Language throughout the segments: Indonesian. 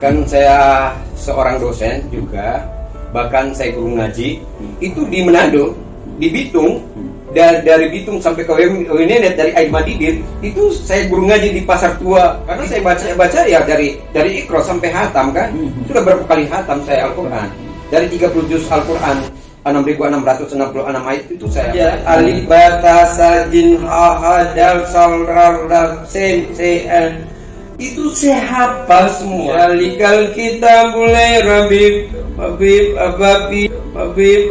Kan saya seorang dosen juga, bahkan saya guru ngaji, itu di Manado, di Bitung, dari Bitung sampai ke Winenet, dari Air Madibir, itu saya guru ngaji di Pasar Tua, karena saya baca ya dari Iqra sampai hatam kan, sudah berapa kali hatam saya Al-Quran, dari 30 juz Al-Quran, 6.666 ayat itu saya alif bata sajin hahadal salrar sen itu saya hafal semua. Alikal kita mulai Habib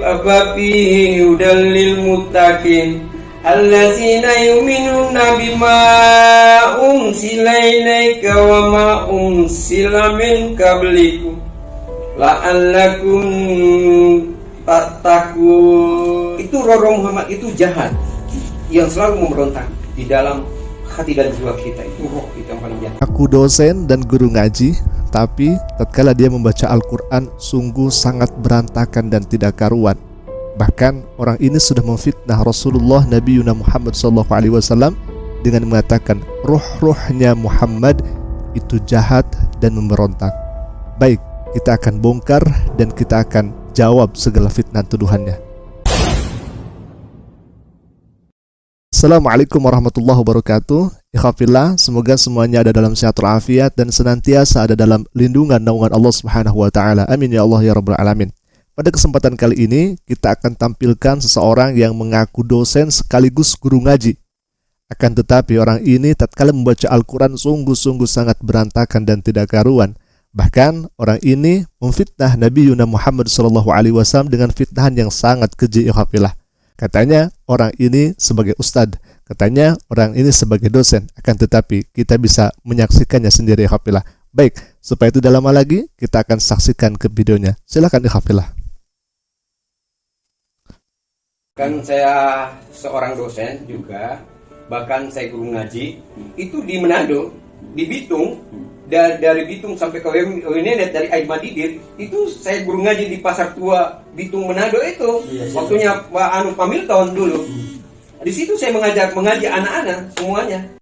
ababi udallil muttaqin allazina yu'minuna bima unsila ilaika wa ma unsila min qablikum la'allakum tattaqun. Itu Roro Muhammad itu jahat yang selalu memberontak di dalam hati dan jiwa kita, itu roh kita yang paling jahat. Aku dosen dan guru ngaji, tapi tatkala dia membaca Al-Quran sungguh sangat berantakan dan tidak karuan. Bahkan orang ini sudah memfitnah Rasulullah Nabi Muhammad SAW dengan mengatakan roh-rohnya Muhammad itu jahat dan memberontak. Baik, kita akan bongkar dan kita akan jawab segala fitnah tuduhannya. Assalamualaikum warahmatullahi wabarakatuh. Ikhwafillah, semoga semuanya ada dalam sehat walafiat dan senantiasa ada dalam lindungan naungan Allah Subhanahu wa taala. Amin ya Allah ya rabbal alamin. Pada kesempatan kali ini kita akan tampilkan seseorang yang mengaku dosen sekaligus guru ngaji. Akan tetapi orang ini tatkala membaca Al-Qur'an sungguh-sungguh sangat berantakan dan tidak karuan. Bahkan orang ini memfitnah Nabi Muhammad SAW dengan fitnahan yang sangat keji. Ikhwafillah. Katanya orang ini sebagai ustadz, katanya orang ini sebagai dosen, akan tetapi kita bisa menyaksikannya sendiri. Ikhwafillah. Baik, supaya tidak lama lagi kita akan saksikan ke videonya. Silakan ikhwafillah. Kan saya seorang dosen juga, bahkan saya guru ngaji, itu di Manado, di Bitung, dari Bitung sampai ke Winenet, dari Air Madibir, itu saya guru ngaji di Pasar Tua Bitung Manado itu. Waktunya Pak Pamilton dulu. Di situ saya mengaji anak-anak semuanya.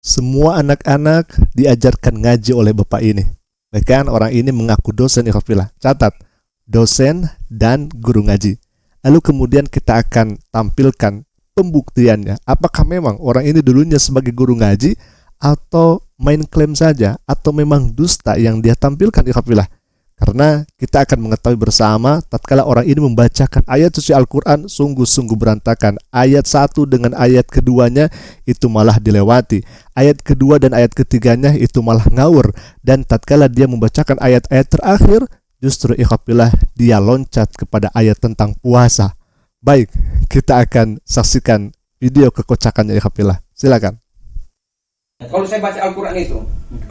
Semua anak-anak diajarkan ngaji oleh bapak ini. Bahkan orang ini mengaku dosen. Ikhwafillah. Catat, dosen dan guru ngaji. Lalu kemudian kita akan tampilkan pembuktiannya. Apakah memang orang ini dulunya sebagai guru ngaji atau main klaim saja, atau memang dusta yang dia tampilkan. Ikhwafillah. Karena kita akan mengetahui bersama tatkala orang ini membacakan ayat suci Al-Quran sungguh-sungguh berantakan. Ayat 1 dengan ayat keduanya itu malah dilewati, ayat kedua dan ayat ketiganya itu malah ngawur, dan tatkala dia membacakan ayat-ayat terakhir justru ikhwafillah dia loncat kepada ayat tentang puasa. Baik, kita akan saksikan video kekocakannya. Ikhwafillah. Silakan. Kalau saya baca Al-Quran itu,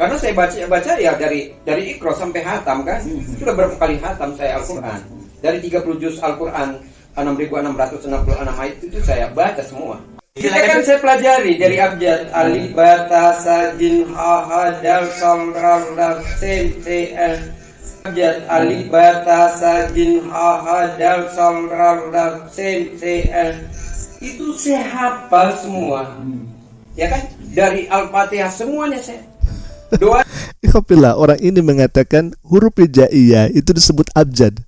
karena saya baca ya dari Iqra sampai hatam kan, sudah berapa kali hatam saya Al-Quran, dari 30 juz Al-Quran, 6.666 ayat itu saya baca semua. Kita kan saya pelajari dari abjad alif bata sajin hahadal salrar sen abjad alif bata sajin hahadal salrar sen itu saya hafal semua. Ya kan, dari Al-Fatihah semuanya saya doa. Ikhwafillah, orang ini mengatakan huruf hijaiyah itu disebut abjad.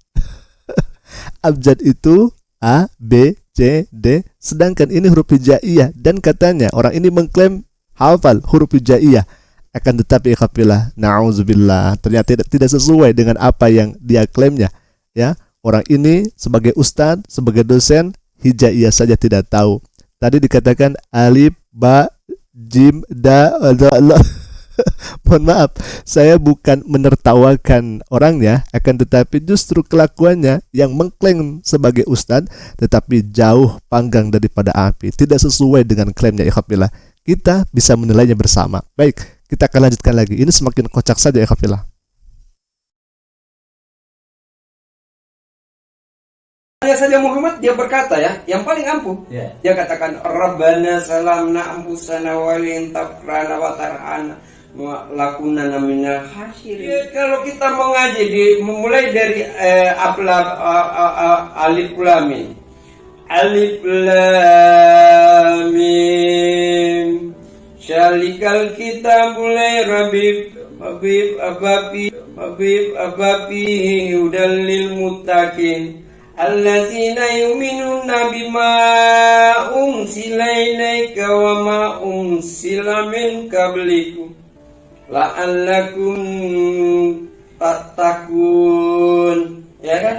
Abjad itu A, B, C, D, sedangkan ini huruf hijaiyah, dan katanya orang ini mengklaim hafal huruf hijaiyah. Akan tetapi ikhwafillah, na'udzubillah, ternyata tidak sesuai dengan apa yang dia klaimnya. Ya, orang ini sebagai ustadz, sebagai dosen, hijaiyah saja tidak tahu. Tadi dikatakan alif, ba, jim, da. Mohon maaf, saya bukan menertawakan orangnya, akan tetapi justru kelakuannya yang mengklaim sebagai ustadz tetapi jauh panggang daripada api, tidak sesuai dengan klaimnya. Ikhwafillah. Kita bisa menilainya bersama. Baik, kita akan lanjutkan lagi. Ini semakin kocak saja. Ikhwafillah. Hanya saja Muhammad dia berkata ya, yang paling ampuh. Dia katakan Rabbana salamna ampusana walin tafrana wa tar'ana lakunana minal khasirin. Kalau kita mengaji mulai dari alif lam mim Syalikal kita mulai Habib abapi hudallil muttaqin allazina yu'minuna bima unsila ilaika wa ma unsila min qablikum la'allakum tattaqun. Ya kan?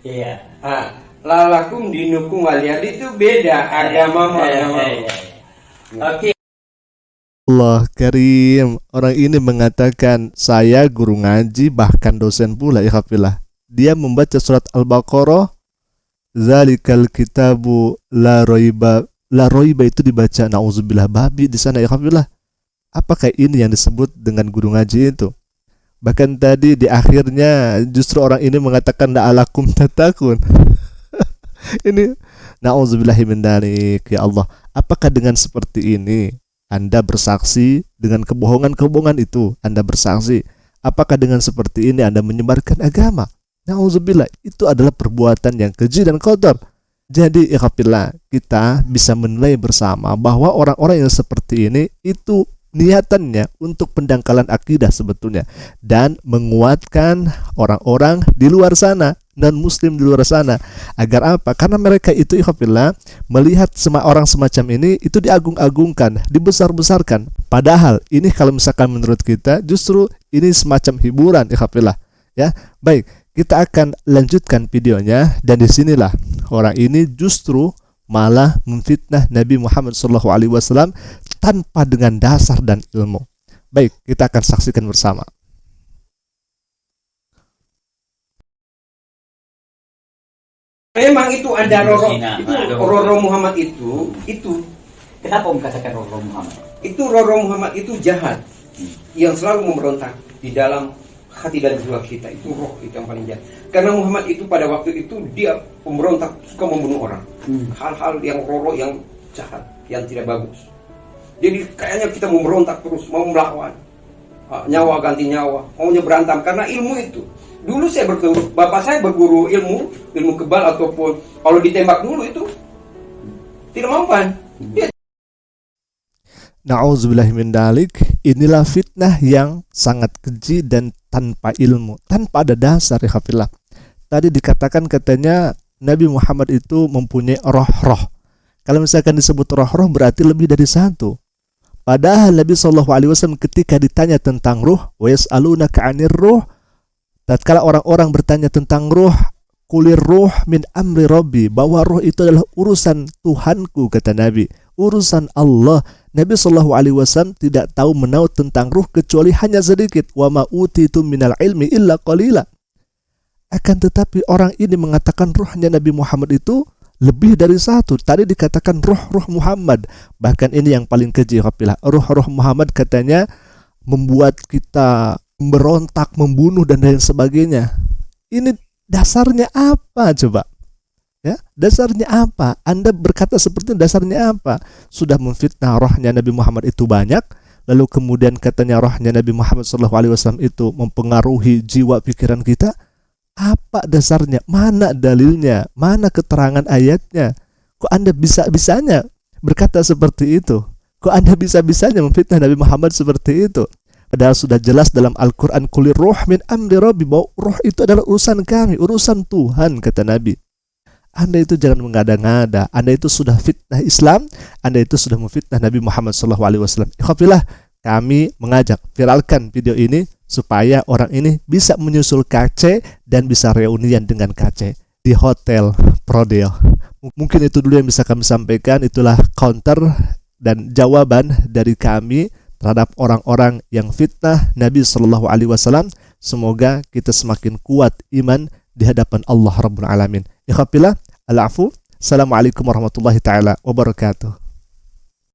Iya. Lalakum dinukum waliyad itu beda agama sama agama. Oke. Allah Karim. Orang ini mengatakan saya guru ngaji, bahkan dosen pula, ikhafillah. Dia membaca surat Al-Baqarah, zalikal kitabu la roiba itu dibaca nauzubillah babi di sana, ikhafillah. Apakah ini yang disebut dengan guru ngaji itu? Bahkan tadi di akhirnya justru orang ini mengatakan la'alakum tatakun. Ini na'udzubillahi min dzalik. Ya Allah, apakah dengan seperti ini Anda bersaksi dengan kebohongan-kebohongan itu? Anda bersaksi, apakah dengan seperti ini Anda menyebarkan agama? Na'udzubillah, itu adalah perbuatan yang keji dan kotor. Jadi ikhafillah, kita bisa menilai bersama bahwa orang-orang yang seperti ini itu niatannya untuk pendangkalan akidah sebetulnya, dan menguatkan orang-orang di luar sana, dan muslim di luar sana. Agar apa? Karena mereka itu ikhafillah melihat orang semacam ini itu diagung-agungkan, dibesar-besarkan. Padahal ini kalau misalkan menurut kita justru ini semacam hiburan, ikhafillah. Ya, baik, kita akan lanjutkan videonya, dan disinilah orang ini justru malah memfitnah Nabi Muhammad SAW tanpa dengan dasar dan ilmu. Baik, kita akan saksikan bersama. Memang itu ada Roro Muhammad itu. Kenapa Om katakan Roro Muhammad? Itu Roro Muhammad itu jahat, yang selalu memberontak di dalam hati dan jiwa kita. Itu roh itu yang paling jahat. Karena Muhammad itu pada waktu itu dia pemberontak, suka membunuh orang. Hal-hal yang Roro yang jahat, yang tidak bagus. Jadi kayaknya kita memberontak terus, mau melawan. Nyawa ganti nyawa, maunya berantem karena ilmu itu. Dulu saya berguru, bapak saya berguru ilmu kebal ataupun kalau ditembak dulu itu tidak mempan. Na'udzubillahi min dzalik. Inilah fitnah yang sangat keji dan tanpa ilmu, tanpa ada dasar, ya khafillah. Tadi dikatakan katanya Nabi Muhammad itu mempunyai roh-roh. Kalau misalkan disebut roh-roh berarti lebih dari satu. Padahal Nabi SAW ketika ditanya tentang ruh, wa yas'alunaka 'anir ruh, tatkala orang-orang bertanya tentang ruh, kulir ruh min amri rabbi, bahwa ruh itu adalah urusan Tuhanku, kata Nabi, urusan Allah. Nabi SAW tidak tahu menahu tentang ruh kecuali hanya sedikit. Wa ma utitum minal ilmi illa qalila. Akan tetapi orang ini mengatakan ruhnya Nabi Muhammad itu lebih dari satu. Tadi dikatakan ruh Muhammad. Bahkan ini yang paling keji, kapilah. Ruh Muhammad katanya membuat kita berontak, membunuh dan lain sebagainya. Ini dasarnya apa coba? Ya, dasarnya apa? Anda berkata seperti itu, dasarnya apa? Sudah memfitnah rohnya Nabi Muhammad itu banyak, lalu kemudian katanya rohnya Nabi Muhammad SAW itu mempengaruhi jiwa pikiran kita. Apa dasarnya? Mana dalilnya? Mana keterangan ayatnya? Kok Anda bisa-bisanya berkata seperti itu? Kok Anda bisa-bisanya memfitnah Nabi Muhammad seperti itu? Padahal sudah jelas dalam Al-Quran, kulir ruh min amri rabbi, bahwa roh itu adalah urusan kami, urusan Tuhan, kata Nabi. Anda itu jangan mengada-ngada. Anda itu sudah fitnah Islam, Anda itu sudah memfitnah Nabi Muhammad SAW. Ikhwafillah, kami mengajak viralkan video ini supaya orang ini bisa menyusul KC dan bisa reunian dengan KC di Hotel Prodeo. Mungkin itu dulu yang bisa kami sampaikan. Itulah counter dan jawaban dari kami terhadap orang-orang yang fitnah Nabi SAW. Semoga kita semakin kuat iman di hadapan Allah Rabbul Alamin. Ikhwafillah, al-afu. Assalamualaikum warahmatullahi taala wabarakatuh.